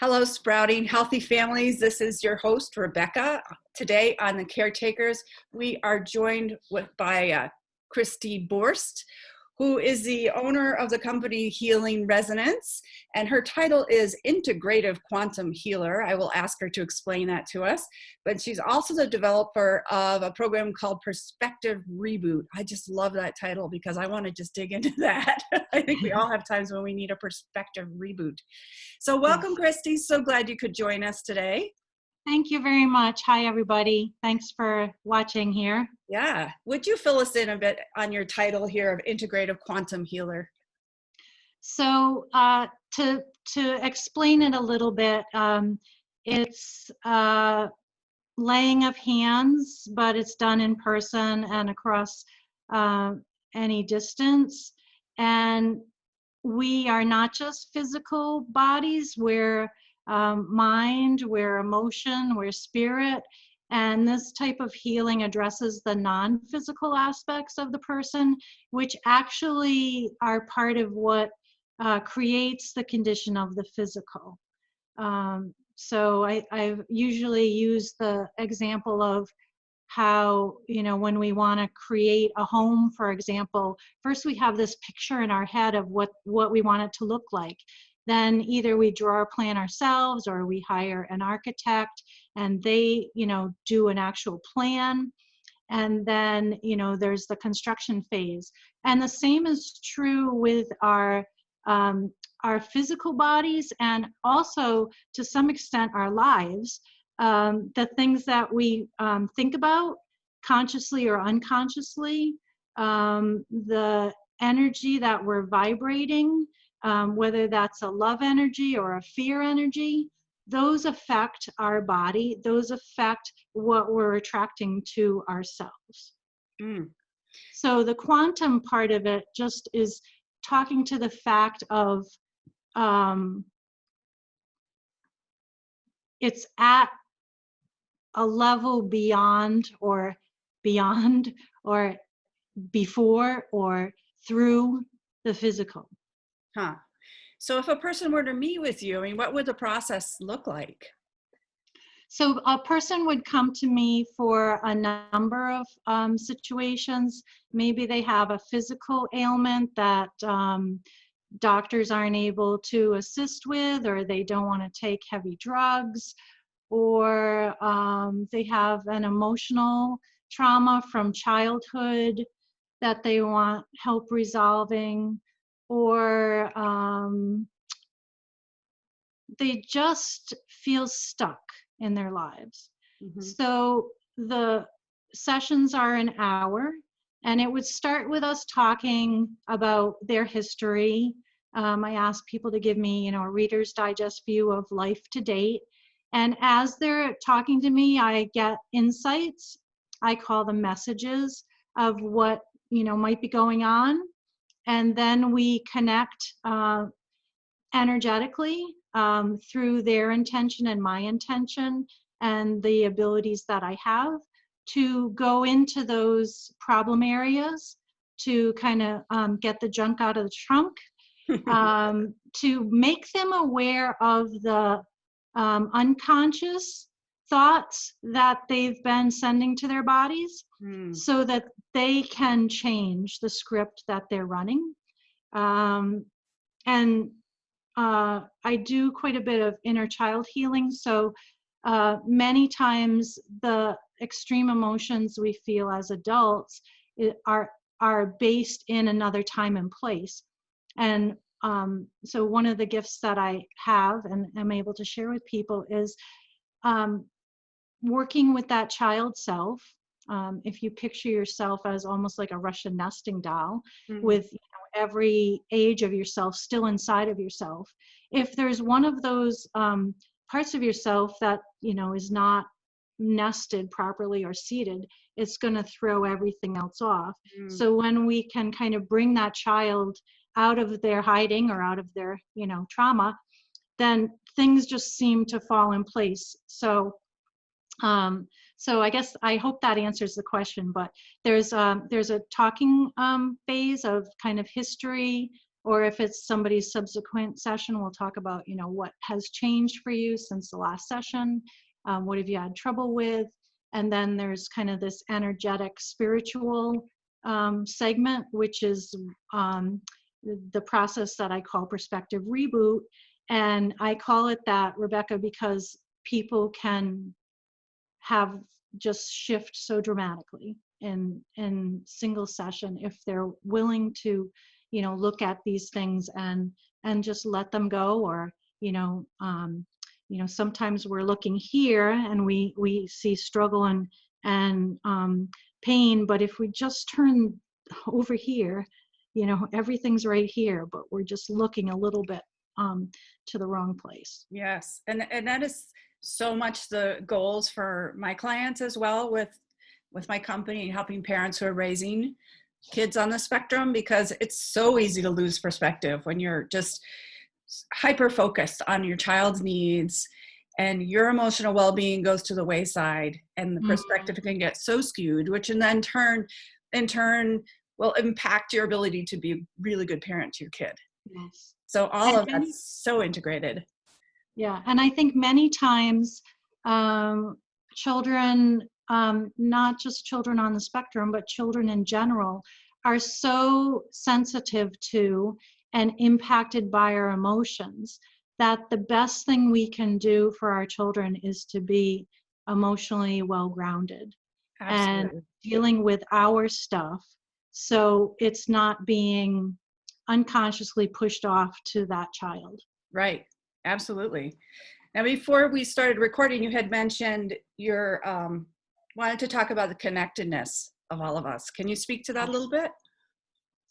Hello, Sprouting Healthy Families. This is your host, Rebecca. Today on The Caretakers, we are joined by Kristi Borst, who is the owner of the company Healing Resonance, and her title is Integrative Quantum Healer. I will ask her to explain that to us, but she's also the developer of a program called Perspective Reboot. I just love that title because I want to just dig into that. I think we all have times when we need a perspective reboot. So welcome, Kristi. So glad you could join us today. Thank you very much. Hi, everybody. Thanks for watching here. Yeah. Would you fill us in a bit on your title here of Integrative Quantum Healer? So to explain it a little bit, it's laying of hands, but it's done in person and across any distance. And we are not just physical bodies, we're mind, we're emotion, we're spirit. And this type of healing addresses the non-physical aspects of the person, which actually are part of what creates the condition of the physical. So I usually use the example of how, when we want to create a home, for example, first we have this picture in our head of what we want it to look like. Then either we draw a plan ourselves or we hire an architect and they, do an actual plan. And then, there's the construction phase. And the same is true with our physical bodies and also to some extent our lives. The things that we think about consciously or unconsciously, the energy that we're vibrating, whether that's a love energy or a fear energy, those affect our body, those affect what we're attracting to ourselves. So the quantum part of it just is talking to the fact of it's at a level beyond or before or through the physical. Huh. So if a person were to meet with you, what would the process look like? So a person would come to me for a number of situations. Maybe they have a physical ailment that doctors aren't able to assist with, or they don't want to take heavy drugs, or they have an emotional trauma from childhood that they want help resolving, or they just feel stuck in their lives. So the sessions are an hour, and it would start with us talking about their history. I ask people to give me, a Reader's Digest view of life to date. And as they're talking to me, I get insights. I call them messages of what, might be going on. And then we connect energetically through their intention and my intention and the abilities that I have to go into those problem areas, to kind of get the junk out of the trunk, to make them aware of the unconscious thoughts that they've been sending to their bodies so that they can change the script that they're running. And I do quite a bit of inner child healing. So many times the extreme emotions we feel as adults are based in another time and place. And so one of the gifts that I have and am able to share with people is working with that child self. If you picture yourself as almost like a Russian nesting doll with every age of yourself still inside of yourself, if there's one of those parts of yourself that is not nested properly or seated, it's going to throw everything else off. So when we can kind of bring that child out of their hiding or out of their trauma, then things just seem to fall in place. So I guess I hope that answers the question, but there's a talking phase of kind of history, or if it's somebody's subsequent session, we'll talk about, you know, what has changed for you since the last session, what have you had trouble with, and then there's kind of this energetic spiritual segment, which is the process that I call perspective reboot. And I call it that, Rebecca, because people can have just shift so dramatically in single session if they're willing to, you know, look at these things and just let them go. Or, you know, sometimes we're looking here and we see struggle and pain, but if we just turn over here, you know, everything's right here, but we're just looking a little bit to the wrong place. Yes, and that is so much the goals for my clients as well, with my company, helping parents who are raising kids on the spectrum, because it's so easy to lose perspective when you're just hyper focused on your child's needs, and your emotional well-being goes to the wayside, and the perspective can get so skewed, which in turn will impact your ability to be a really good parent to your kid. Yes. So all And of that's so integrated. Yeah, and I think many times children, not just children on the spectrum, but children in general, are so sensitive to and impacted by our emotions that the best thing we can do for our children is to be emotionally well-grounded and Absolutely. dealing with our stuff, so it's not being unconsciously pushed off to that child. Right. Absolutely. Now, before we started recording, you had mentioned your wanted to talk about the connectedness of all of us. Can you speak to that a little bit?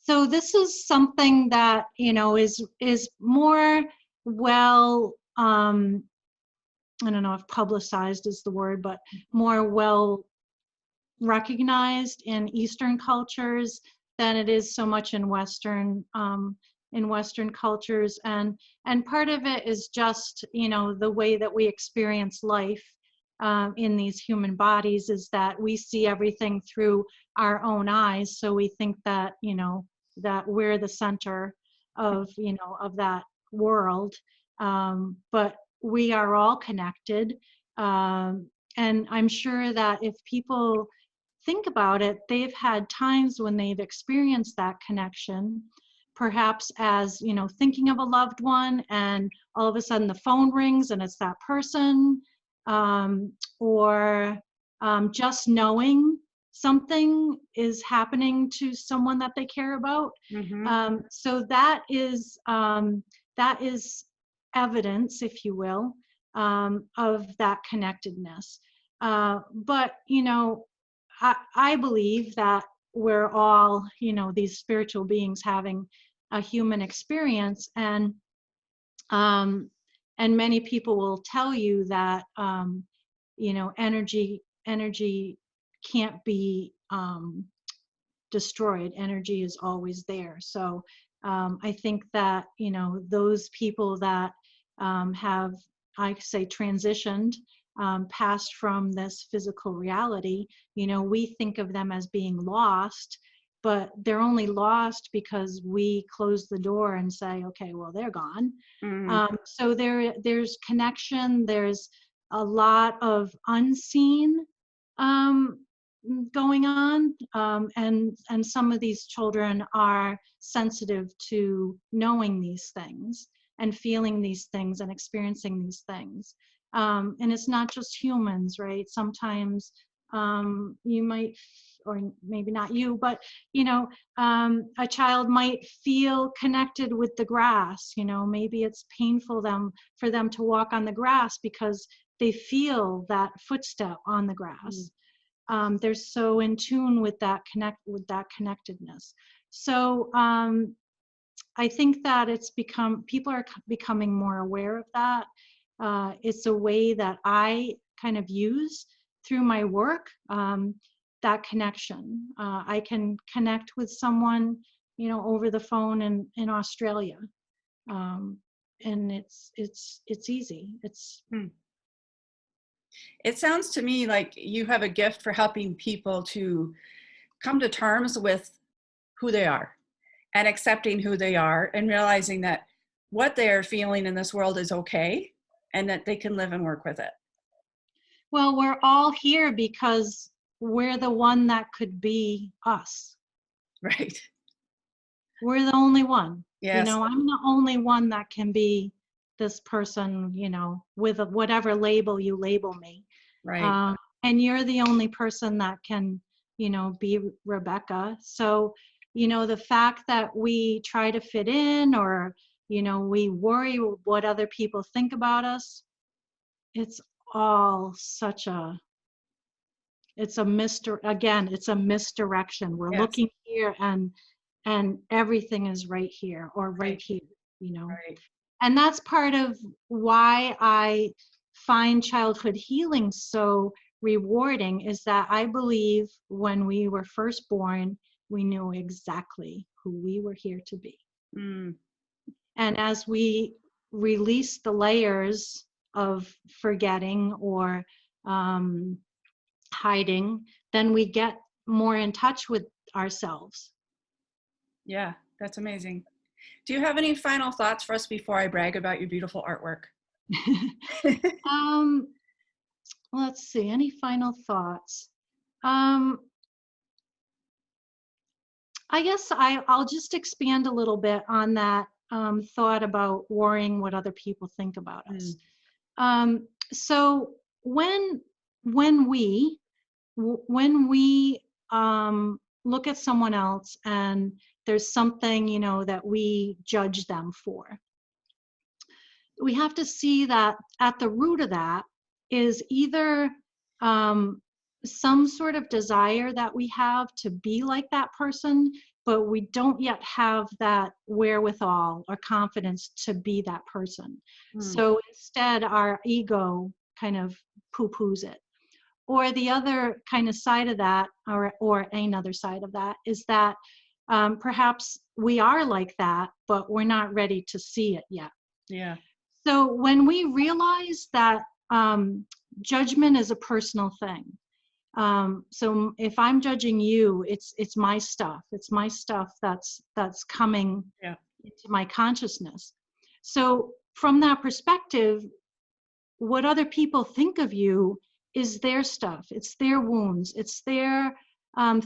So this is something that, you know, is more well, I don't know if publicized is the word, but more well recognized in Eastern cultures than it is so much in Western cultures. And part of it is just, you know, the way that we experience life in these human bodies is that we see everything through our own eyes. So we think that, you know, that we're the center of, you know, of that world. But we are all connected. And I'm sure that if people think about it, they've had times when they've experienced that connection, perhaps as, you know, thinking of a loved one, and all of a sudden the phone rings and it's that person, or just knowing something is happening to someone that they care about. Mm-hmm. So that is evidence, if you will, of that connectedness. But, you know, I believe that we're all, you know, these spiritual beings having a human experience, and many people will tell you that, you know, energy can't be destroyed. Energy is always there. So I think that, you know, those people that have, I say, transitioned, passed from this physical reality, you know, we think of them as being lost, but they're only lost because we close the door and say, okay, well, they're gone. Mm-hmm. So there's connection, there's a lot of unseen going on, and some of these children are sensitive to knowing these things and feeling these things and experiencing these things. And it's not just humans, right? Sometimes you might, or maybe not you, but, you know, a child might feel connected with the grass. You know, maybe it's painful for them to walk on the grass because they feel that footstep on the grass. They're so in tune with that connectedness. So I think that people are becoming more aware of that. It's a way that I kind of use through my work, that connection. I can connect with someone, you know, over the phone in Australia, and it's easy. It sounds to me like you have a gift for helping people to come to terms with who they are and accepting who they are and realizing that what they are feeling in this world is okay and that they can live and work with it. Well, we're all here because we're the one that could be us. Right. We're the only one. Yes. I'm the only one that can be this person, with whatever label you label me. Right. And you're the only person that can, be Rebecca. So, the fact that we try to fit in or, we worry what other people think about us, it's all it's a misdirection. We're Yes. looking here and everything is right here or right here, Right. And that's part of why I find childhood healing so rewarding, is that I believe when we were first born, we knew exactly who we were here to be. Mm. And as we release the layers of forgetting or hiding, then we get more in touch with ourselves. Yeah, that's amazing. Do you have any final thoughts for us before I brag about your beautiful artwork? Let's see, any final thoughts? I guess I'll just expand a little bit on that thought about worrying what other people think about us. So when we look at someone else and there's something, that we judge them for, we have to see that at the root of that is either some sort of desire that we have to be like that person, but we don't yet have that wherewithal or confidence to be that person. So instead, our ego kind of poo-poos it. Or the other kind of side of that, or another side of that, is that perhaps we are like that, but we're not ready to see it yet. Yeah. So when we realize that judgment is a personal thing, so if I'm judging you, it's my stuff. It's my stuff that's coming into my consciousness. So from that perspective, what other people think of you is their stuff. It's their wounds. It's their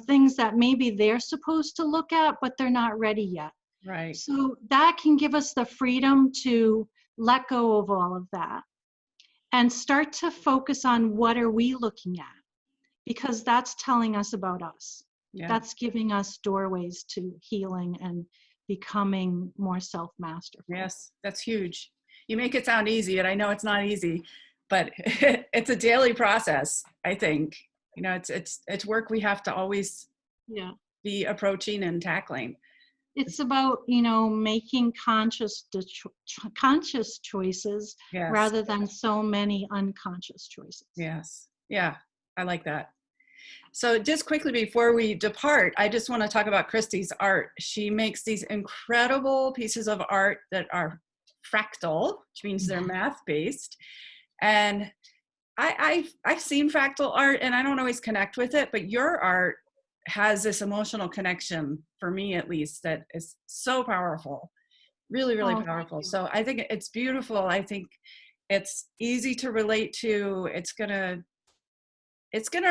things that maybe they're supposed to look at, but they're not ready yet. Right. So that can give us the freedom to let go of all of that and start to focus on what are we looking at, because that's telling us about us. Yeah. That's giving us doorways to healing and becoming more self-masterful. Yes, that's huge. You make it sound easy, and I know it's not easy, but it's a daily process, I think. It's work we have to always be approaching and tackling. It's about, making conscious choices rather than so many unconscious choices. Yes. Yeah, I like that. So just quickly before we depart, I just want to talk about Kristi's art. She makes these incredible pieces of art that are fractal, which means they're math-based. And I've seen fractal art and I don't always connect with it, but your art has this emotional connection, for me at least, that is so powerful. Really, really powerful. So I think it's beautiful. I think it's easy to relate to. It's gonna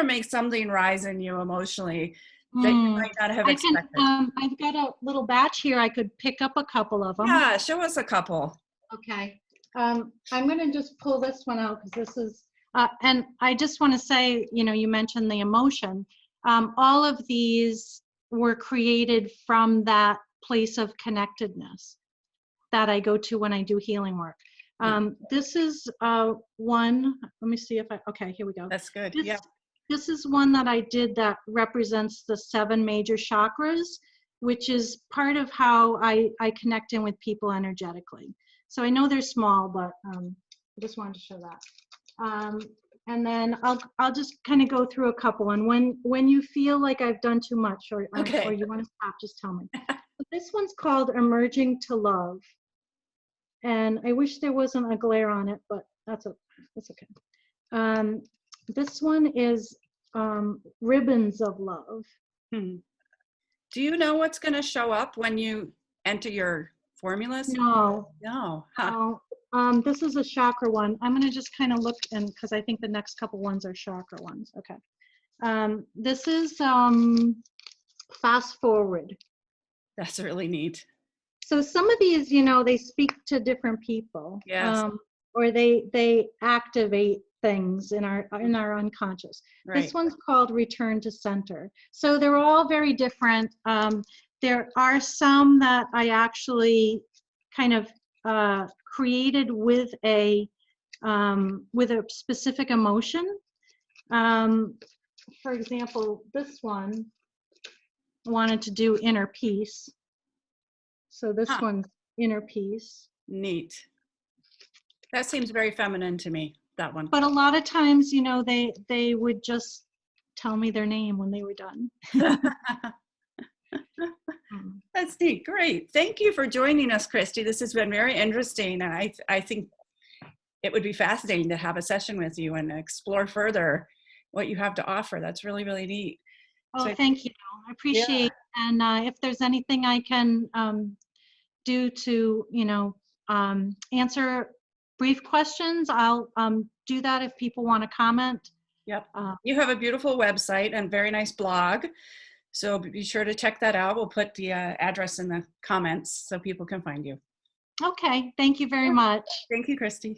make something rise in you emotionally that you might not have expected. I've got a little batch here. I could pick up a couple of them. Yeah, show us a couple. Okay. I'm going to just pull this one out because this is, and I just want to say, you mentioned the emotion. All of these were created from that place of connectedness that I go to when I do healing work. This is one, let me see if okay, here we go. That's good. This is one that I did that represents the 7 major chakras, which is part of how I connect in with people energetically. So I know they're small, but I just wanted to show that. And then I'll just kind of go through a couple. And when you feel like I've done too much or you want to stop, just tell me. This one's called Emerging to Love. And I wish there wasn't a glare on it, but that's okay. This one is Ribbons of Love. Do you know what's going to show up when you enter your formulas? No, No. Huh. no. This is a chakra one. I'm going to just kind of look, and because I think the next couple ones are chakra ones. Okay. This is fast forward. That's really neat. So some of these, they speak to different people, Yes. or they activate things in our unconscious. Right. This one's called Return to Center. So they're all very different. There are some that I actually kind of created with a specific emotion. For example, this one wanted to do inner peace. So this Huh. one's inner peace. Neat. That seems very feminine to me, that one. But a lot of times, they would just tell me their name when they were done. That's neat. Great. Thank you for joining us, Kristi. This has been very interesting. And I think it would be fascinating to have a session with you and explore further what you have to offer. That's really, really neat. Oh, So, thank you. I appreciate it. And if there's anything I can do to, answer brief questions, I'll do that if people want to comment. Yep. You have a beautiful website and very nice blog. So be sure to check that out. We'll put the address in the comments so people can find you. Okay. Thank you very much. Thank you, Kristi.